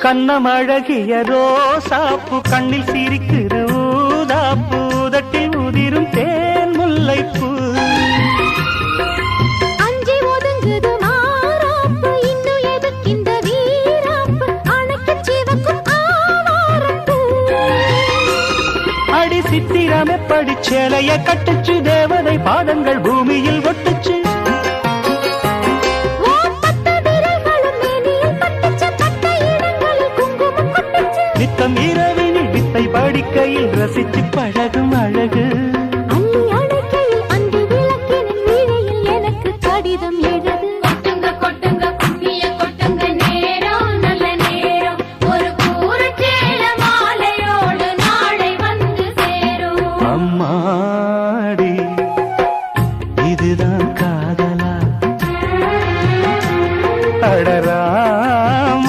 கண்ணமழகிய ரோசாப்பு கண்ணில் சிரிக்குது ஊதாப்பு உதட்டில் உதிரும் தேன் முல்லைப்பூ அஞ்சி ஒதுங்குது மாறாப்பு இன்னும் எதுக்கிந்த வீராப்பு அணைக்கு சிவக்கும் ஆவாரப்பூ அடி சித்திரம் எப்படி சேலைய கட்டுச்சு தேவதை பாதங்கள் பூமியில் ஒட்டுச்சு நித்தம் இரவினில் வித்தை படிக்கையில் ரசிச்சு பழகு